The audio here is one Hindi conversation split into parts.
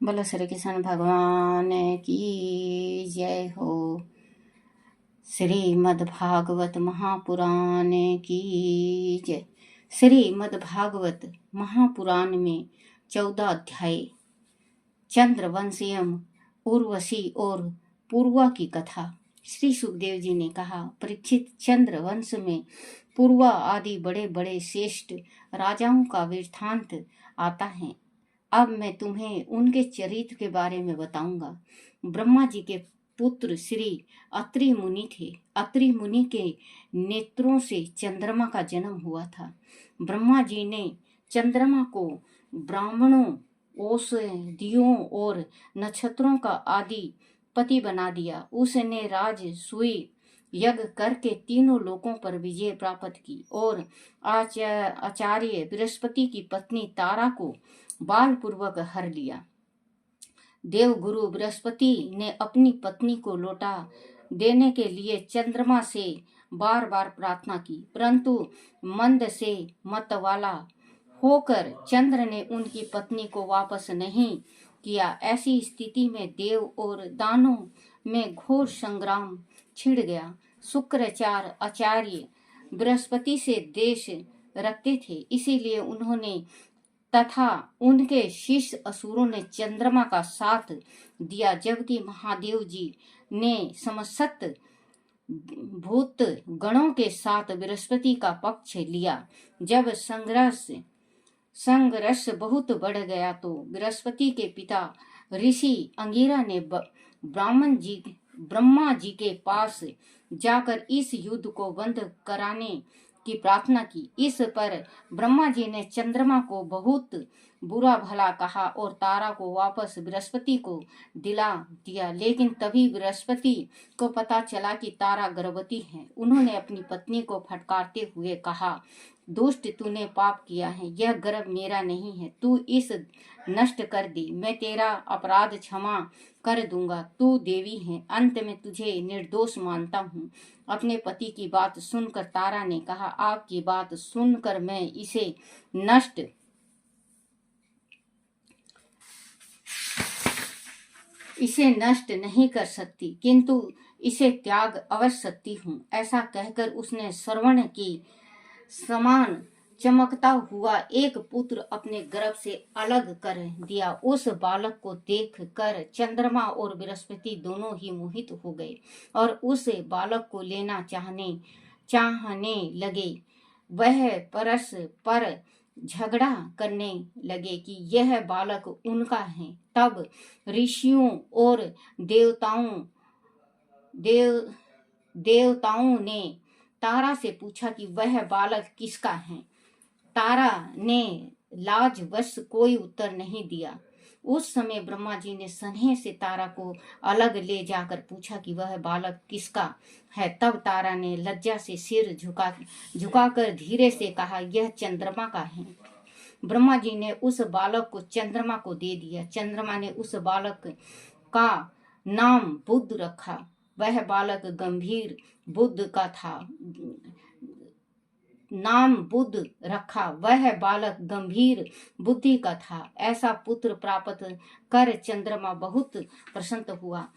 बोलो श्री कृष्ण भगवान की जय हो। श्रीमद्भागवत महापुराण की जय। श्रीमद्भागवत महापुराण में 14 अध्याय चंद्रवंशियम उर्वशी और पूर्वा की कथा। श्री सुखदेव जी ने कहा, परीक्षित, चंद्रवंश में पूर्वा आदि बड़े बड़े श्रेष्ठ राजाओं का वृत्तांत आता है। अब मैं तुम्हें उनके चरित्र के बारे में बताऊंगा। ब्रह्मा जी के पुत्र श्री अत्रि मुनि थे। अत्रि मुनि के नेत्रों से चंद्रमा का जन्म हुआ था। ब्रह्मा जी ने चंद्रमा को ब्राह्मणों, औषधियों और नक्षत्रों का आदि पति बना दिया। उसने राजसूय यज्ञ करके तीनों लोकों पर विजय प्राप्त की और आचार्य बृहस्पति की पत्नी तारा को बाल पूर्वक हर लिया। देव गुरु बृहस्पति ने अपनी पत्नी को लौटा देने के लिए चंद्रमा से बार बार प्रार्थना की, परंतु मंद से मत वाला होकर चंद्र ने उनकी पत्नी को वापस नहीं किया। ऐसी स्थिति में देव और दानों में घोर संग्राम छिड़ गया। शुक्राचार्य आचार्य बृहस्पति से देश रखते थे, इसीलिए उन्होंने तथा उनके शिष्य असुरों ने चंद्रमा का साथ दिया, जबकि महादेव जी ने समस्त भूत गणों के साथ बृहस्पति का पक्ष लिया। जब संघर्ष बहुत बढ़ गया तो बृहस्पति के पिता ऋषि अंगिरा ने ब्रह्मा जी के पास जाकर इस युद्ध को बंद कराने की प्रार्थना की। इस पर ब्रह्मा जी ने चंद्रमा को बहुत बुरा भला कहा और तारा को वापस बृहस्पति को दिला दिया। लेकिन तभी बृहस्पति को पता चला कि तारा गर्भवती है। उन्होंने अपनी पत्नी को फटकारते हुए कहा, दुष्ट, तूने पाप किया है, यह गर्भ मेरा नहीं है, तू इस नष्ट कर दी, मैं तेरा अपराध क्षमा कर दूंगा, तू देवी है, अंत में तुझे निर्दोष मानता हूँ। अपने पति की बात सुनकर तारा ने कहा, आपकी बात सुनकर मैं इसे नष्ट नहीं कर सकती, किंतु इसे त्याग अवश्य सकती हूँ। ऐसा कहकर उसने श्रवण की समान चमकता हुआ एक पुत्र अपने गर्भ से अलग कर दिया। उस बालक को देख कर चंद्रमा और बृहस्पति दोनों ही मोहित हो गए और उस बालक को लेना चाहने लगे। वह परस्पर झगड़ा करने लगे कि यह बालक उनका है। तब ऋषियों और देवताओं ने तारा से पूछा कि वह बालक किसका है। तारा ने लाजवश कोई उत्तर नहीं दिया। उस समय ब्रह्मा जी ने स्नेह से तारा को अलग ले जाकर पूछा कि वह बालक किसका है। तब तारा ने लज्जा से सिर झुकाकर धीरे से कहा, यह चंद्रमा का है। ब्रह्मा जी ने उस बालक को चंद्रमा को दे दिया। चंद्रमा ने उस बालक का नाम बुद्ध रखा। वह बालक गंभीर बुद्ध का था। नाम बुद्ध रखा, वह बालक गंभीर बुद्धि का था। ऐसा पुत्र प्राप्त कर चंद्रमा बहुत प्रसन्न हुआ।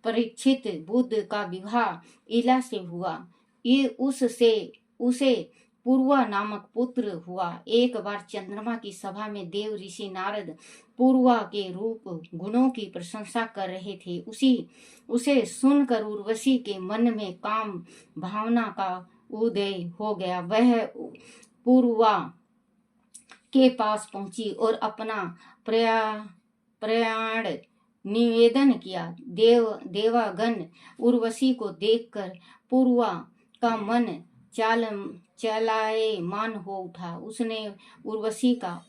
परीक्षित, बुद्ध का विवाह इला से हुआ। ये उसे पूर्वा नामक पुत्र हुआ। एक बार चंद्रमा की सभा में देव ऋषि नारद पूर्वा के रूप गुणों की प्रशंसा कर रहे थे। उसे सुनकर उर्वशी के मन में काम भावना का उदय हो गया। वह पूर्वा के पास पहुंची और अपना प्रयाण निवेदन किया। देवागण उर्वशी को देखकर पूर्वा का मन चलायमान हो उठा। उसने उर्वशी का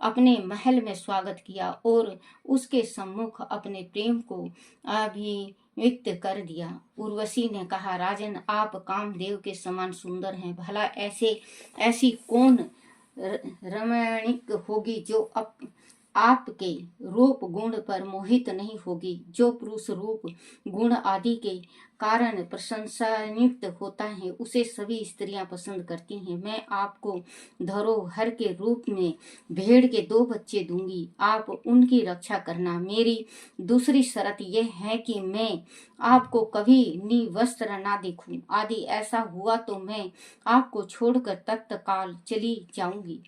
अपने महल में स्वागत किया और उसके सम्मुख अपने प्रेम को अभिव्यक्त कर दिया। उर्वशी ने कहा, राजन, आप कामदेव के समान सुंदर हैं। भला ऐसी कौन रमणीक होगी जो आपके रूप गुण पर मोहित नहीं होगी। जो पुरुष रूप गुण आदि के कारण प्रशंसायुक्त होता है उसे सभी स्त्रियां पसंद करती हैं। मैं आपको धरोहर के रूप में भेड़ के 2 बच्चे दूंगी, आप उनकी रक्षा करना। मेरी दूसरी शर्त यह है कि मैं आपको कभी निवस्त्र ना देखूं। यदि ऐसा हुआ तो मैं आपको छोड़कर तत्काल चली जाऊंगी।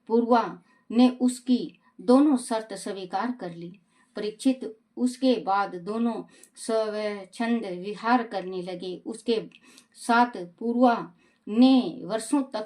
पूर्वा ने उसकी दोनों शर्त स्वीकार कर ली। परीक्षित उसके बाद दोनों स्वच्छंद विहार करने लगे। उसके साथ पूर्वा ने वर्षों तक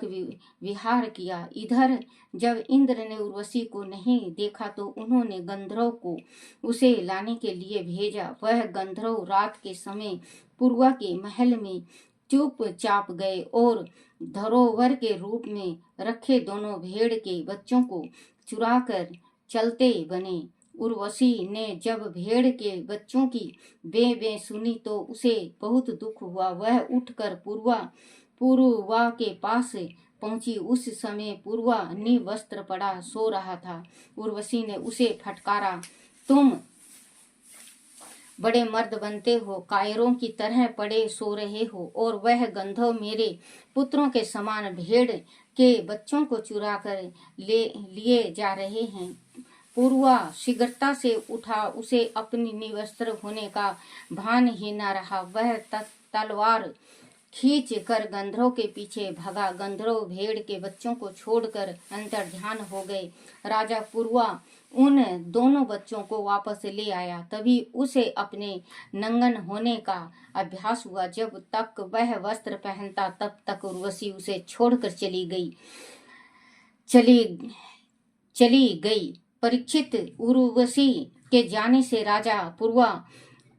विहार किया। इधर जब इंद्र ने उर्वशी को नहीं देखा तो उन्होंने गंधर्व को उसे लाने के लिए भेजा। वह गंधर्व रात के समय पूर्वा के महल में चुपचाप गए और धरोहर के रूप में रखे दोनों भेड़ के बच्चों को चुराकर चलते बने। उर्वशी ने जब भेड़ के बच्चों की बे सुनी तो उसे बहुत दुख हुआ। वह उठकर पूर्वा के पास पहुंची। उस समय पूर्वा निवस्त्र पड़ा सो रहा था। उर्वशी ने उसे फटकारा, तुम बड़े मर्द बनते हो, कायरों की तरह पड़े सो रहे हो, और वह गंधर्व मेरे पुत्रों के समान भेड़ के बच्चों को चुरा कर लिए जा रहे हैं। पूर्वा शीघ्रता से उठा। उसे अपनी निवस्त्र होने का भान ही न रहा। वह तलवार खींच कर गंधर्व के पीछे भगा। गंधर्व भेड़ के बच्चों को छोड़कर अंतर्ध्यान हो गए। राजा पूर्वा उन दोनों बच्चों को वापस ले आया। तभी उसे अपने नंगन होने का अभ्यास हुआ। जब तक वह वस्त्र पहनता तब तक उर्वशी उसे छोड़कर चली गई। परीक्षित उर्वशी के जाने से राजा पूर्वा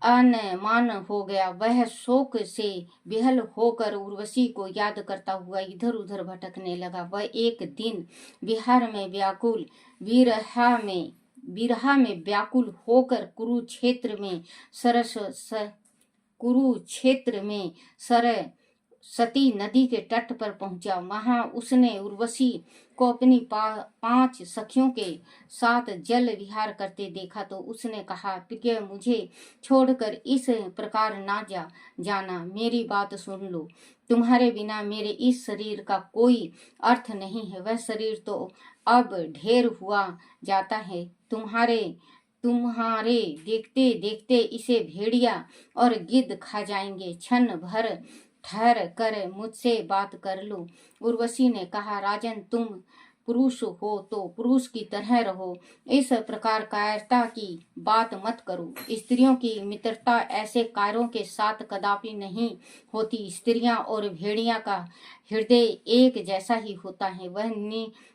अनमान हो गया। वह शोक से विहल होकर उर्वशी को याद करता हुआ इधर उधर भटकने लगा। वह एक दिन विहार में व्याकुल विरहा में व्याकुल होकर कुरुक्षेत्र में सरस्वती नदी के तट पर पहुंचा। वहां उसने उर्वशी को अपनी 5 सखियों के साथ जल विहार करते देखा तो उसने कहा, प्रिय, मुझे छोड़कर इस प्रकार ना जाना। मेरी बात सुन लो। तुम्हारे बिना मेरे इस शरीर का कोई अर्थ नहीं है। वह शरीर तो अब ढेर हुआ जाता है। तुम्हारे देखते देखते इसे भेड़िया और गिद्ध खा जाएंगे। क्षण भर ठहर कर मुझसे बात कर लो। उर्वशी ने कहा, राजन, तुम पुरुष हो तो पुरुष की तरह रहो। इस प्रकार कायरता की बात मत करो। स्त्रियों की मित्रता ऐसे कायरों के साथ कदापि नहीं होती। स्त्रियां और भेड़िया का हृदय एक जैसा ही होता है। वह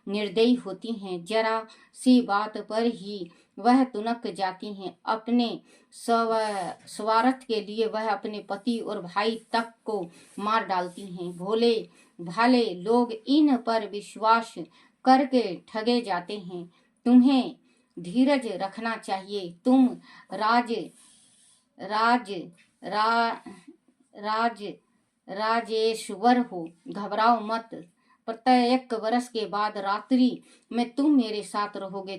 निर्दयी होती हैं। जरा सी बात पर ही वह तुनक जाती हैं। अपने स्वार्थ के लिए वह अपने पति और भाई तक को मार डालती हैं। भोले भाले लोग इन पर विश्वास करके ठगे जाते हैं। तुम्हें धीरज रखना चाहिए। तुम राजेश्वर हो, घबराओ मत। प्रत्येक वर्ष के बाद रात्रि में तुम मेरे साथ रहोगे।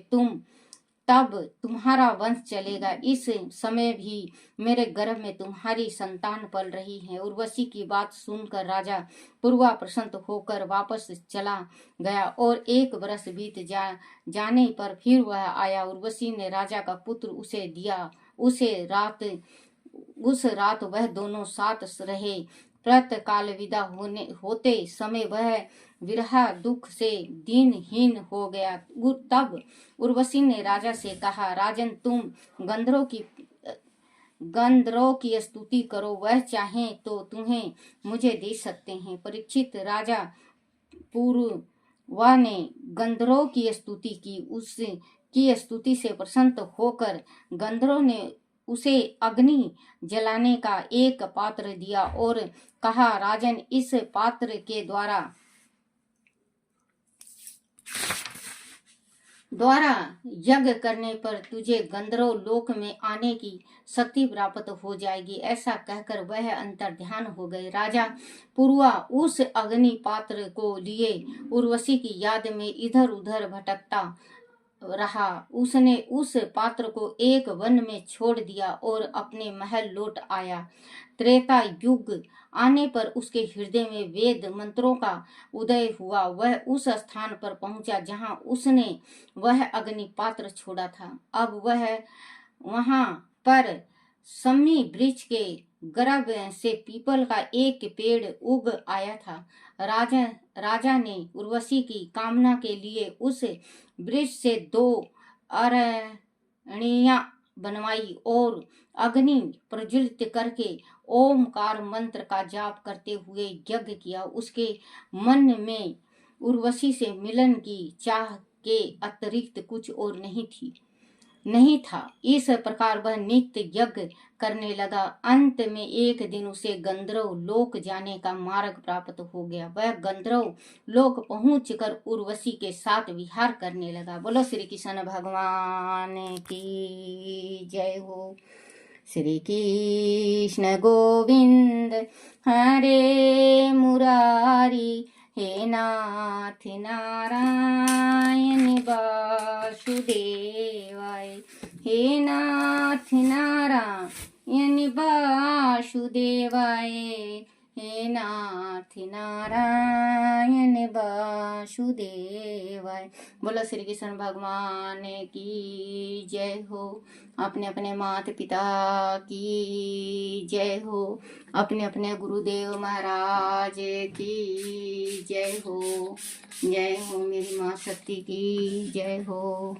तब तुम्हारा वंश चलेगा। इस समय भी मेरे गर्भ में तुम्हारी संतान पल रही है। उर्वशी की बात सुनकर राजा पूर्वा प्रसन्न होकर वापस चला गया और 1 वर्ष बीत जाने पर फिर वह आया। उर्वशी ने राजा का पुत्र उसे दिया। उस रात वह दोनों साथ रहे। प्रातःकाल विदा होते समय वह विरहा दुख से दीनहीन हो गया। तब उर्वशी ने राजा से कहा, राजन, तुम गंधर्व की स्तुति करो। वह चाहे तो तुम्हें मुझे दे सकते हैं। परीक्षित, राजा पूर्वा ने गंधर्व की स्तुति की। उसकी स्तुति से प्रसन्न होकर गंधर्व ने उसे अग्नि जलाने का एक पात्र दिया और कहा, राजन, इस पात्र के द्वारा यज्ञ करने पर तुझे गंधर्व लोक में आने की शक्ति प्राप्त हो जाएगी। ऐसा कहकर वह अंतर्ध्यान हो गए। राजा पूर्वा उस अग्नि पात्र को लिए उर्वशी की याद में इधर उधर भटकता रहा। उसने उस पात्र को एक वन में छोड़ दिया और अपने महल लौट आया। त्रेता युग आने पर उसके हृदय में वेद मंत्रों का उदय हुआ। वह उस स्थान पर पहुंचा जहां उसने वह अग्नि पात्र छोड़ा था। अब वह वहां पर सम्मी वृक्ष के गर्भ से पीपल का एक पेड़ उग आया था। राजा ने उर्वशी की कामना के लिए उस वृक्ष से 2 अरणियां बनवाई और अग्नि प्रज्वलित करके ओमकार मंत्र का जाप करते हुए यज्ञ किया। उसके मन में उर्वशी से मिलन की चाह के अतिरिक्त कुछ और नहीं था। इस प्रकार वह नित्य यज्ञ करने लगा। अंत में एक दिन उसे गंधर्व लोक जाने का मार्ग प्राप्त हो गया। वह गंधर्व लोक पहुंचकर उर्वशी के साथ विहार करने लगा। बोलो श्री कृष्ण भगवान की जय हो। श्री कृष्ण गोविंद हरे मुरारी, हे नाथ नारायण वासुदेवाय, हे नाथ नारायण वासुदेवाय, हे नाथ नारायण वासुदेवाय। बोलो श्री कृष्ण भगवान की जय हो। अपने अपने माता पिता की जय हो। अपने अपने गुरुदेव महाराज की जय हो। जय हो मेरी माँ शक्ति की जय हो।